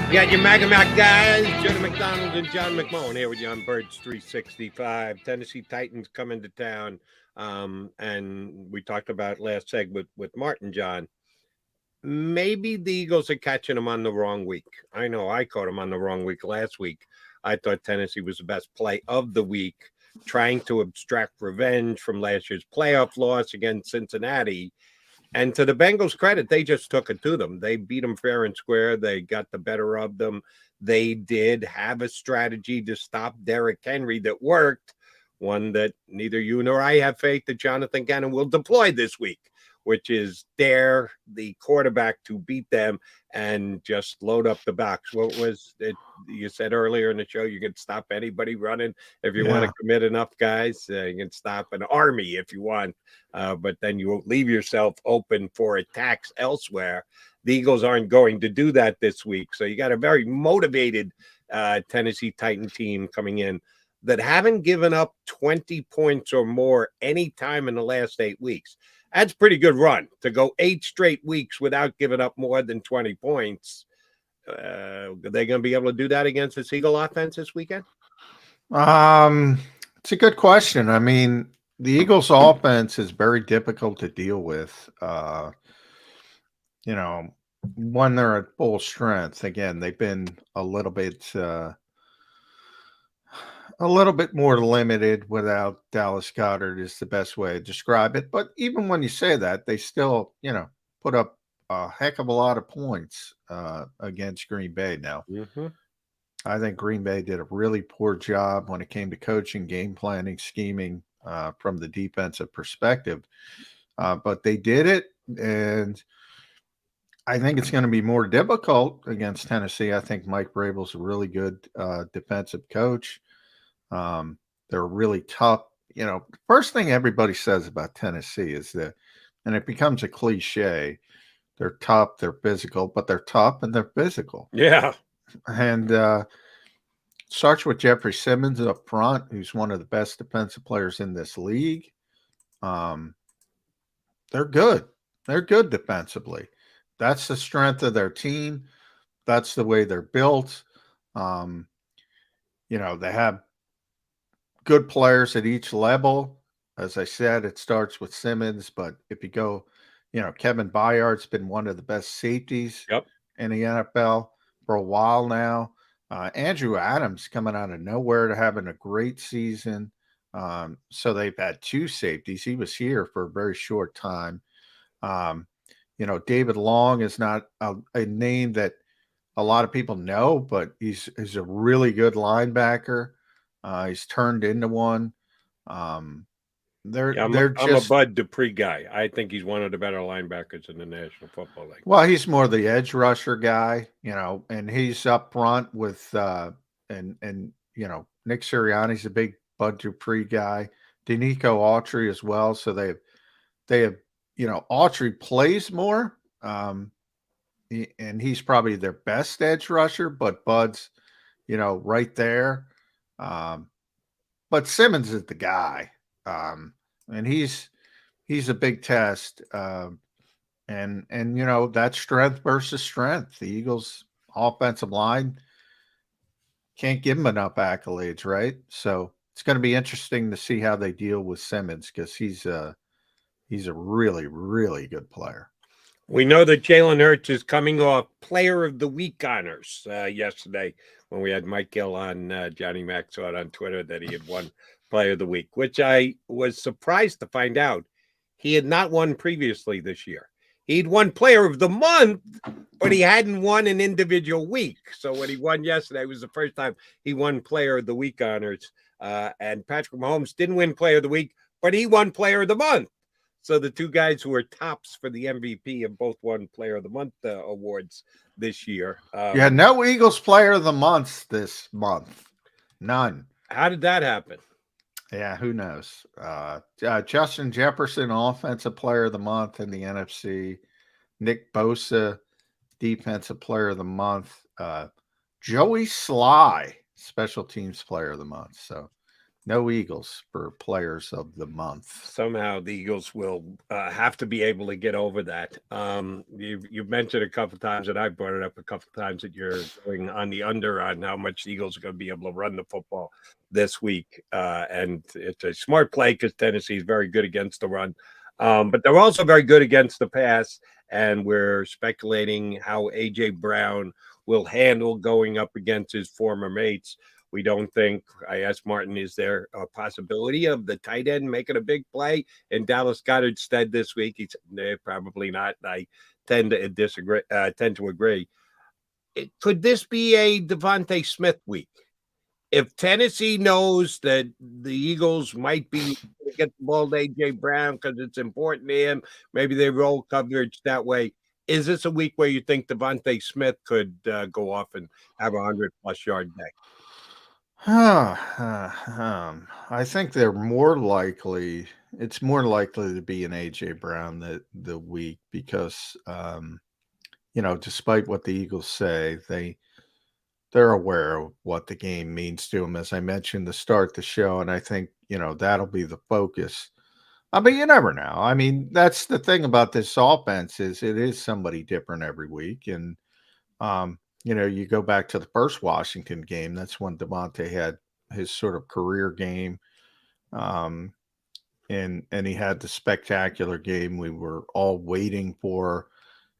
You got your Mac guys, Jody McDonald and John McMullen here with you on Birds 365. Tennessee Titans coming to town. And we talked about last segment with Martin, John. Maybe the Eagles are catching them on the wrong week. I know I caught them on the wrong week last week. I thought Tennessee was the best play of the week, trying to abstract revenge from last year's playoff loss against Cincinnati. And to the Bengals' credit, they just took it to them. They beat them fair and square. They got the better of them. They did have a strategy to stop Derrick Henry that worked, one that neither you nor I have faith that Jonathan Gannon will deploy this week, which is dare the quarterback to beat them and just load up the box. What was it you said earlier in the show? You can stop anybody running if you want to commit enough guys. You can stop an army if you want, but then you leave yourself open for attacks elsewhere. The Eagles aren't going to do that this week. So you got a very motivated Tennessee Titan team coming in that haven't given up 20 points or more any time in the last 8 weeks. That's a pretty good run to go 8 straight weeks without giving up more than 20 points. Are they going to be able to do that against the Eagle offense this weekend? It's a good question. I mean, the Eagles offense is very difficult to deal with. When they're at full strength, again, they've been a little bit more limited without Dallas Goedert is the best way to describe it. But even when you say that, they still, put up a heck of a lot of points against Green Bay now. Mm-hmm. I think Green Bay did a really poor job when it came to coaching, game planning, scheming from the defensive perspective. But they did it, and I think it's going to be more difficult against Tennessee. I think Mike Vrabel's a really good defensive coach. They're really tough. First thing everybody says about Tennessee is that, and it becomes a cliche, they're tough, they're physical, but they're tough and they're physical. Yeah. And starts with Jeffrey Simmons up front, who's one of the best defensive players in this league. They're good. They're good defensively. That's the strength of their team. That's the way they're built. They have good players at each level. As I said, it starts with Simmons, but if you go, Kevin Byard's been one of the best safeties in the NFL for a while now. Andrew Adams coming out of nowhere to having a great season. So they've had 2 safeties. He was here for a very short time. David Long is not a name that a lot of people know, but he's a really good linebacker. He's turned into one. I'm a Bud Dupree guy. I think he's one of the better linebackers in the National Football League. Well, he's more the edge rusher guy, and he's up front with Nick Sirianni's a big Bud Dupree guy. Denico Autry as well. So they have Autry plays more, and he's probably their best edge rusher, but Bud's, right there. But Simmons is the guy. And he's a big test. And that's strength versus strength. The Eagles offensive line can't give him enough accolades, right? So it's going to be interesting to see how they deal with Simmons, because he's a really, really good player. We know that Jalen Hurts is coming off Player of the Week honors yesterday when we had Mike Gill on. Johnny Mac saw it on Twitter that he had won Player of the Week, which I was surprised to find out he had not won previously this year. He'd won Player of the Month, but he hadn't won an individual week. So when he won yesterday, it was the first time he won Player of the Week honors. And Patrick Mahomes didn't win Player of the Week, but he won Player of the Month. So the 2 guys who are tops for the MVP have both won Player of the Month awards this year. No Eagles Player of the Month this month. None. How did that happen? Yeah, who knows? Justin Jefferson, Offensive Player of the Month in the NFC. Nick Bosa, Defensive Player of the Month. Joey Sly, Special Teams Player of the Month. So No Eagles for players of the month. Somehow the Eagles will have to be able to get over that. You've mentioned a couple of times, and I brought it up a couple of times, that you're going on the under on how much the Eagles are going to be able to run the football this week. And it's a smart play because Tennessee is very good against the run. But they're also very good against the pass. And we're speculating how A.J. Brown will handle going up against his former mates. We don't think, I asked Martin, is there a possibility of the tight end making a big play in Dallas Goedert's stead this week? He said, probably not. I tend to disagree. Tend to agree. Could this be a Devontae Smith week? If Tennessee knows that the Eagles might be to get the ball to A.J. Brown because it's important to him, maybe they roll coverage that way. Is this a week where you think Devontae Smith could go off and have a 100-plus yard day? I think they're more likely. It's more likely to be an AJ Brown the week because, despite what the Eagles say, they're aware of what the game means to them. As I mentioned to start the show, and I think that'll be the focus. But you never know. I mean, that's the thing about this offense is it is somebody different every week, and you go back to the first Washington game. That's when Devontae had his sort of career game, um, and he had the spectacular game we were all waiting for,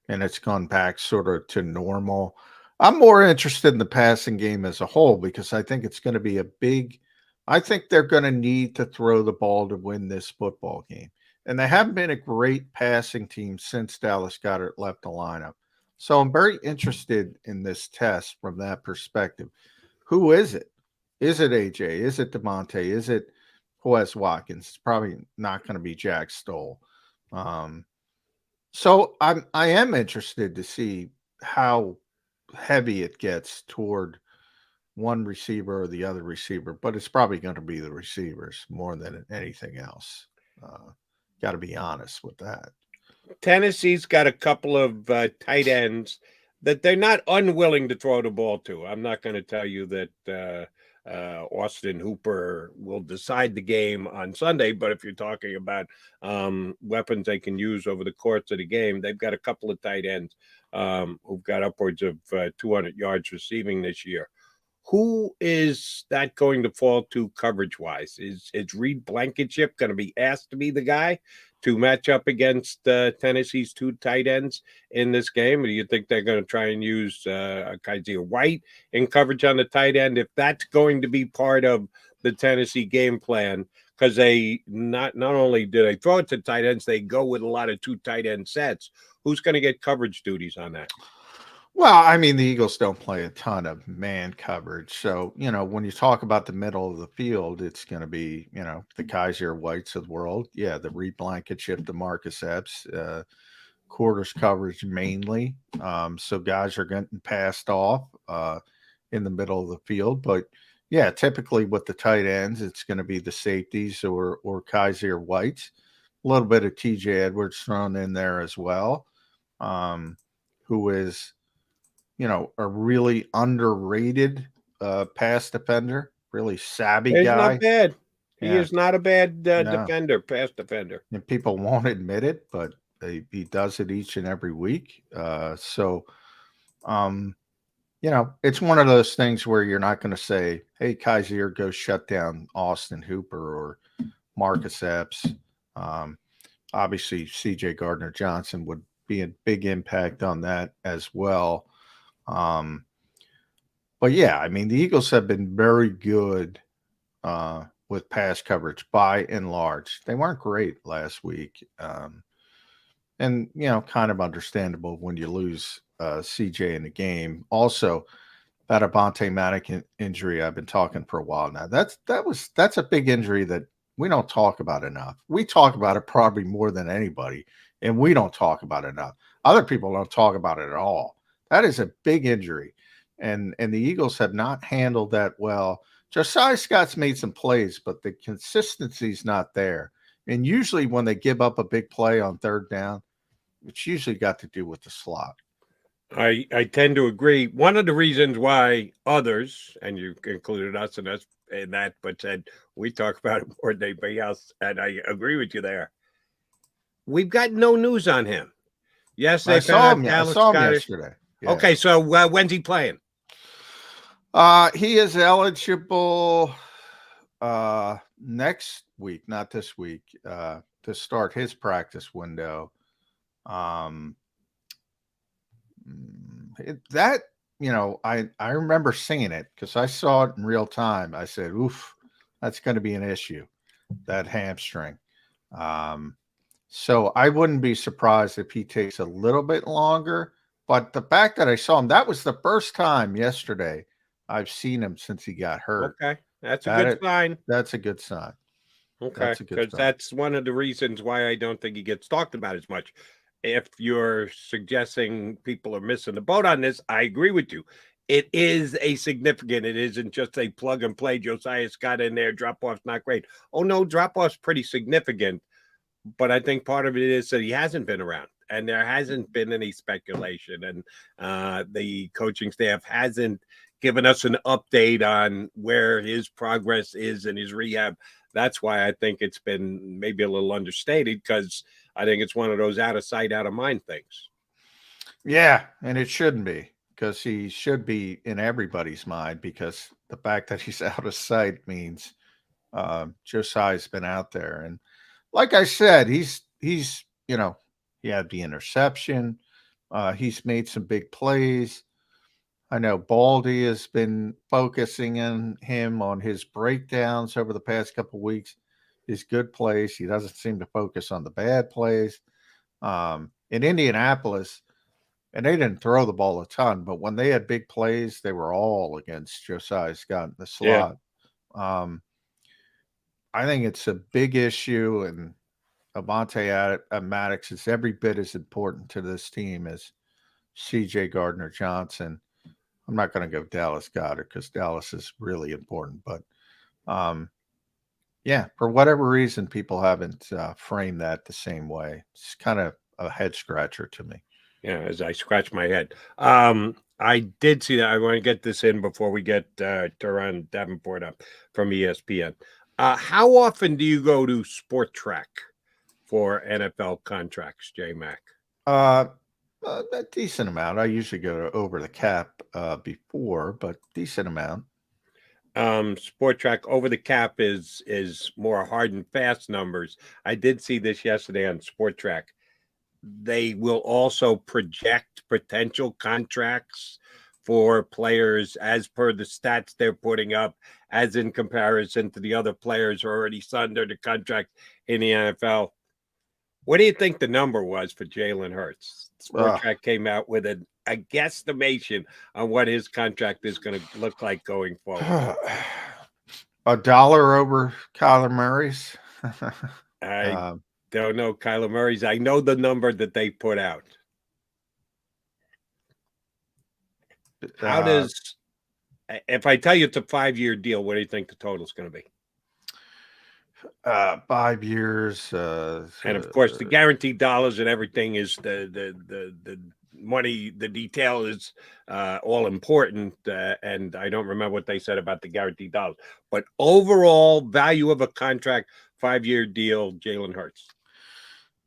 and it's gone back sort of to normal. I'm more interested in the passing game as a whole because I think it's going to be a big. I think they're going to need to throw the ball to win this football game, and they haven't been a great passing team since Dallas Goedert left the lineup. So I'm very interested in this test from that perspective. Who is it? Is it AJ? Is it DeMonte? Is it Wes Watkins? It's probably not going to be Jack Stoll. So I am interested to see how heavy it gets toward one receiver or the other receiver, but it's probably going to be the receivers more than anything else. Got to be honest with that. Tennessee's got a couple of tight ends that they're not unwilling to throw the ball to. I'm not going to tell you that Austin Hooper will decide the game on Sunday, but if you're talking about weapons they can use over the course of the game, they've got a couple of tight ends who've got upwards of 200 yards receiving this year. Who is that going to fall to coverage-wise? Is Reed Blankenship going to be asked to be the guy to match up against Tennessee's two tight ends in this game? Or do you think they're going to try and use Kaiser White in coverage on the tight end? If that's going to be part of the Tennessee game plan, because they not only do they throw it to tight ends, they go with a lot of two tight end sets. Who's going to get coverage duties on that? Well, I mean, the Eagles don't play a ton of man coverage. So, when you talk about the middle of the field, it's going to be, the Kaiser Whites of the world. Yeah, the Reed Blankenship, the Marcus Epps, quarters coverage mainly. So guys are getting passed off in the middle of the field. But, yeah, typically with the tight ends, it's going to be the safeties or Kaiser Whites. A little bit of TJ Edwards thrown in there as well, who is – a really underrated pass defender, really savvy He's guy. not bad. He Yeah. is not a bad No. defender, pass defender. And people won't admit it, but he does it each and every week. It's one of those things where you're not going to say, hey, Kaiser, go shut down Austin Hooper or Marcus Epps. Obviously, C.J. Gardner-Johnson would be a big impact on that as well. But yeah, I mean, the Eagles have been very good with pass coverage by and large. They weren't great last week. And, kind of understandable when you lose CJ in the game. Also, that Avonte Maddox injury, I've been talking for a while now. That's a big injury that we don't talk about enough. We talk about it probably more than anybody, and we don't talk about it enough. Other people don't talk about it at all. That is a big injury, and the Eagles have not handled that well. Josiah Scott's made some plays, but the consistency's not there. And usually when they give up a big play on third down, it's usually got to do with the slot. I tend to agree. One of the reasons why others, and you included us, and that's in that, but said we talk about it more than anybody else, and I agree with you there. We've got no news on him. Yes, they found out I Dallas saw him got it. yesterday. Yeah. Okay, so when's he playing? He is eligible next week, not this week, to start his practice window. That, I remember seeing it because I saw it in real time. I said, oof, that's going to be an issue, that hamstring. So I wouldn't be surprised if he takes a little bit longer. But the fact that I saw him, that was the first time yesterday I've seen him since he got hurt. Okay, that's a good sign. That's a good sign. Okay, because that's one of the reasons why I don't think he gets talked about as much. If you're suggesting people are missing the boat on this, I agree with you. It is a significant. It isn't just a plug and play. Josiah's got in there. Drop off's not great. Oh no, drop off's pretty significant. But I think part of it is that he hasn't been around, and there hasn't been any speculation, and the coaching staff hasn't given us an update on where his progress is in his rehab. That's why I think it's been maybe a little understated, because I think it's one of those out of sight, out of mind things. Yeah, and it shouldn't be, because he should be in everybody's mind, because the fact that he's out of sight means Josiah's been out there. And like I said, he's he had the interception. He's made some big plays. I know Baldy has been focusing on him on his breakdowns over the past couple of weeks, his good plays. He doesn't seem to focus on the bad plays. In Indianapolis, and they didn't throw the ball a ton, but when they had big plays, they were all against Josiah Scott in the slot. Yeah. I think it's a big issue, and Avonte Maddox is every bit as important to this team as C.J. Gardner-Johnson. I'm not going to go Dallas Goedert because Dallas is really important, but yeah, for whatever reason, people haven't framed that the same way. It's kind of a head scratcher to me. Yeah, as I scratch my head. I did see that. I want to get this in before we get Teron Davenport up from ESPN. How often do you go to Sport Track for NFL contracts, J-Mac? A decent amount. I usually go to Over the Cap before, but decent amount. Sport Track Over the Cap is more hard and fast numbers. I did see this yesterday on Sport Track. They will also project potential contracts for players as per the stats they're putting up, as in comparison to the other players who are already signed under contract in the NFL. What do you think the number was for Jalen Hurts? Sport Track came out with a guesstimation on what his contract is going to look like going forward. $1 over Kyler Murray's. I don't know Kyler Murray's. I know the number that they put out. How does, if I tell you it's a 5-year deal, what do you think the total is going to be? 5 years. And of course, the guaranteed dollars and everything is the money. The detail is all important. And I don't remember what they said about the guaranteed dollars. But overall value of a contract, 5-year deal, Jalen Hurts.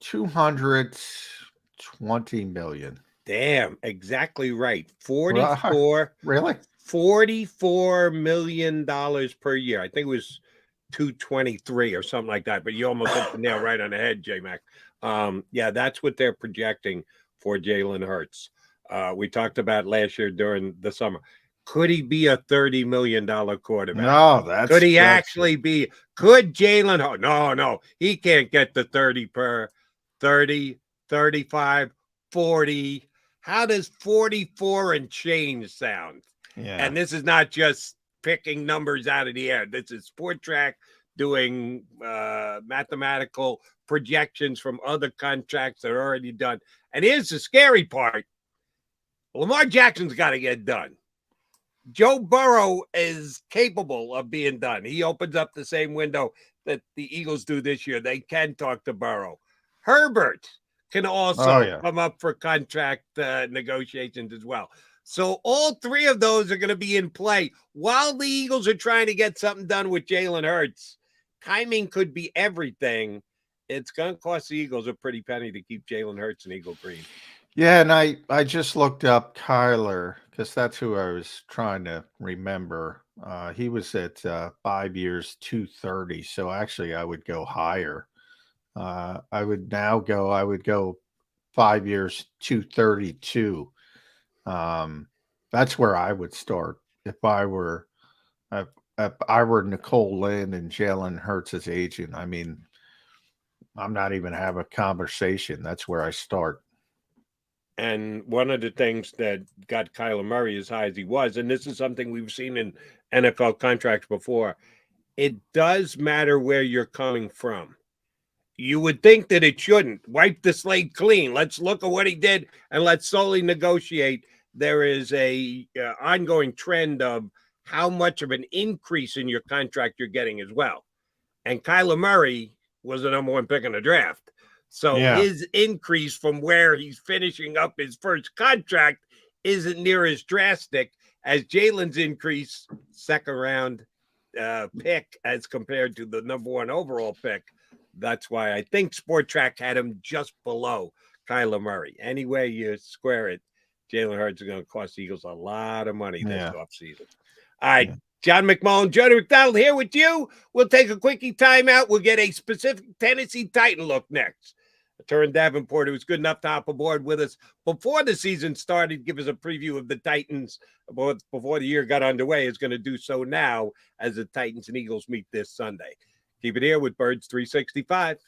$220 million. Damn, exactly right. 44. Really? $44 million per year. I think it was 223 or something like that, but you almost hit the nail right on the head, J-Mac. Yeah, that's what they're projecting for Jalen Hurts. We talked about last year during the summer. Could he be a $30 million quarterback? No, that's could he actually be? Could Jalen Hurts? No, he can't get the 30 per 30, 35, 40. How does 44 and change sound? Yeah. And this is not just picking numbers out of the air. This is Sport Track doing mathematical projections from other contracts that are already done. And here's the scary part. Lamar Jackson's got to get done. Joe Burrow is capable of being done. He opens up the same window that the Eagles do this year. They can talk to Burrow. Herbert can also come up for contract negotiations as well. So all three of those are going to be in play while the Eagles are trying to get something done with Jalen Hurts. Timing could be everything. It's going to cost the Eagles a pretty penny to keep Jalen Hurts and Eagle Green. Yeah, and I just looked up Kyler because that's who I was trying to remember. He was at 5 years, 230. So actually, I would go higher. I would go 5 years, 232. That's where I would start if I were Nicole Lynn and Jalen Hurts' agent. I mean, I'm not even having a conversation. That's where I start. And one of the things that got Kyler Murray as high as he was, and this is something we've seen in NFL contracts before, it does matter where you're coming from. You would think that it shouldn't. Wipe the slate clean. Let's look at what he did and let's solely negotiate. There is a ongoing trend of how much of an increase in your contract you're getting as well. And Kyler Murray was the #1 pick in the draft. So his increase from where he's finishing up his first contract isn't near as drastic as Jalen's increase, second round pick, as compared to the #1 overall pick. That's why I think Sport Track had him just below Kyler Murray. Anyway, you square it, Jalen Hurts is going to cost the Eagles a lot of money this offseason. All right. John McMullen, Jody McDonald here with you. We'll take a quickie timeout. We'll get a specific Tennessee Titan look next. Turin Davenport, who was good enough to hop aboard with us before the season started, give us a preview of the Titans before the year got underway, is going to do so now as the Titans and Eagles meet this Sunday. Keep it here with Birds 365.